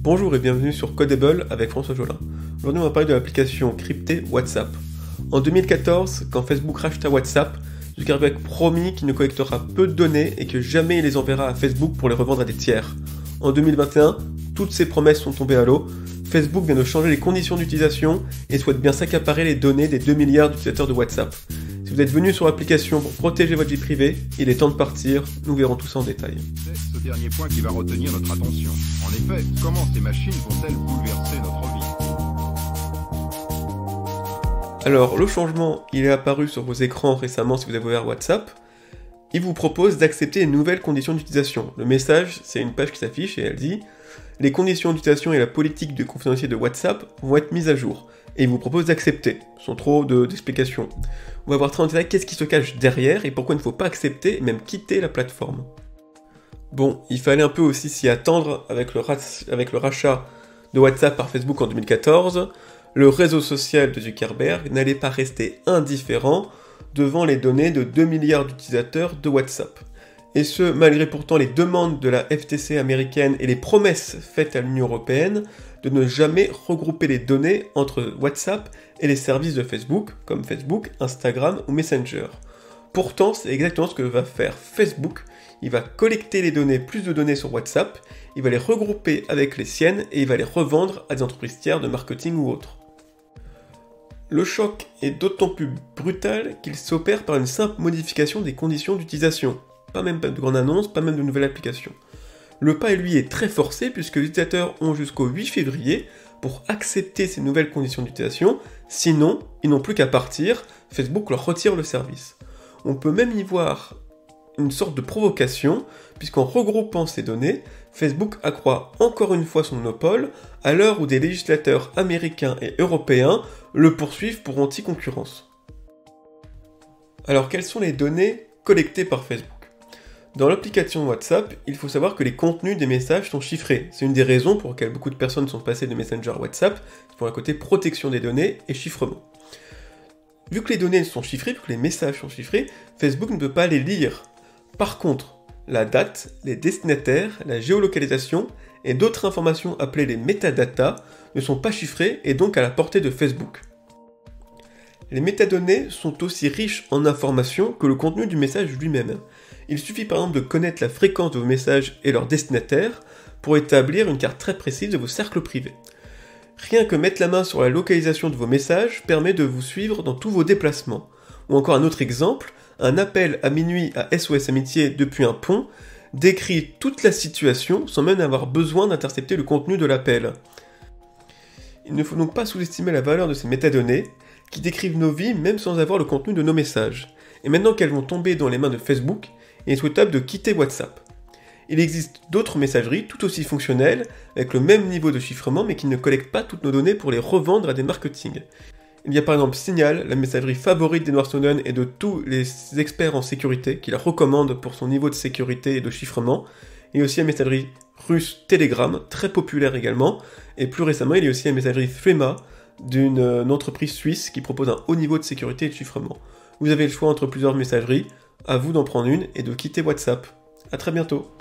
Bonjour et bienvenue sur Codable avec François Jolin. Aujourd'hui on va parler de l'application cryptée WhatsApp. En 2014, quand Facebook racheta WhatsApp, Zuckerberg promit qu'il ne collectera peu de données et que jamais il les enverra à Facebook pour les revendre à des tiers. En 2021, toutes ces promesses sont tombées à l'eau. Facebook vient de changer les conditions d'utilisation et souhaite bien s'accaparer les données des 2 milliards d'utilisateurs de WhatsApp. Si vous êtes venu sur l'application pour protéger votre vie privée, il est temps de partir, nous verrons tout ça en détail. C'est ce dernier point qui va retenir notre attention. En effet, comment ces machines vont-elles bouleverser notre vie ? Alors, le changement, il est apparu sur vos écrans récemment si vous avez ouvert WhatsApp. Il vous propose d'accepter les nouvelles conditions d'utilisation. Le message, c'est une page qui s'affiche et elle dit « Les conditions d'utilisation et la politique de confidentialité de WhatsApp vont être mises à jour. » Et il vous propose d'accepter, sans trop d'explications. On va voir très en détail qu'est-ce qui se cache derrière et pourquoi il ne faut pas accepter et même quitter la plateforme. Bon, il fallait un peu aussi s'y attendre avec le rachat de WhatsApp par Facebook en 2014. Le réseau social de Zuckerberg n'allait pas rester indifférent devant les données de 2 milliards d'utilisateurs de WhatsApp. Et ce, malgré pourtant les demandes de la FTC américaine et les promesses faites à l'Union européenne de ne jamais regrouper les données entre WhatsApp et les services de Facebook, comme Facebook, Instagram ou Messenger. Pourtant, c'est exactement ce que va faire Facebook. Il va collecter plus de données sur WhatsApp, il va les regrouper avec les siennes et il va les revendre à des entreprises tiers de marketing ou autres. Le choc est d'autant plus brutal qu'il s'opère par une simple modification des conditions d'utilisation. Pas même de grande annonce, pas même de nouvelle application. Le pas, lui, est très forcé puisque les utilisateurs ont jusqu'au 8 février pour accepter ces nouvelles conditions d'utilisation, sinon, ils n'ont plus qu'à partir, Facebook leur retire le service. On peut même y voir une sorte de provocation, puisqu'en regroupant ces données, Facebook accroît encore une fois son monopole, à l'heure où des législateurs américains et européens le poursuivent pour anti-concurrence. Alors, quelles sont les données collectées par Facebook ? Dans l'application WhatsApp, il faut savoir que les contenus des messages sont chiffrés. C'est une des raisons pour lesquelles beaucoup de personnes sont passées de Messenger à WhatsApp, c'est pour un côté protection des données et chiffrement. Vu que les données sont chiffrées, vu que les messages sont chiffrés, Facebook ne peut pas les lire. Par contre, la date, les destinataires, la géolocalisation et d'autres informations appelées les métadatas ne sont pas chiffrées et donc à la portée de Facebook. Les métadonnées sont aussi riches en informations que le contenu du message lui-même. Il suffit par exemple de connaître la fréquence de vos messages et leurs destinataires pour établir une carte très précise de vos cercles privés. Rien que mettre la main sur la localisation de vos messages permet de vous suivre dans tous vos déplacements. Ou encore un autre exemple, un appel à minuit à SOS Amitié depuis un pont décrit toute la situation sans même avoir besoin d'intercepter le contenu de l'appel. Il ne faut donc pas sous-estimer la valeur de ces métadonnées qui décrivent nos vies même sans avoir le contenu de nos messages. Et maintenant qu'elles vont tomber dans les mains de Facebook, il est souhaitable de quitter WhatsApp. Il existe d'autres messageries tout aussi fonctionnelles, avec le même niveau de chiffrement mais qui ne collectent pas toutes nos données pour les revendre à des marketing. Il y a par exemple Signal, la messagerie favorite d'Edward Snowden et de tous les experts en sécurité, qui la recommandent pour son niveau de sécurité et de chiffrement. Il y a aussi la messagerie russe Telegram, très populaire également, et plus récemment il y a aussi la messagerie Threema, d'une entreprise suisse qui propose un haut niveau de sécurité et de chiffrement. Vous avez le choix entre plusieurs messageries, à vous d'en prendre une et de quitter WhatsApp. A très bientôt.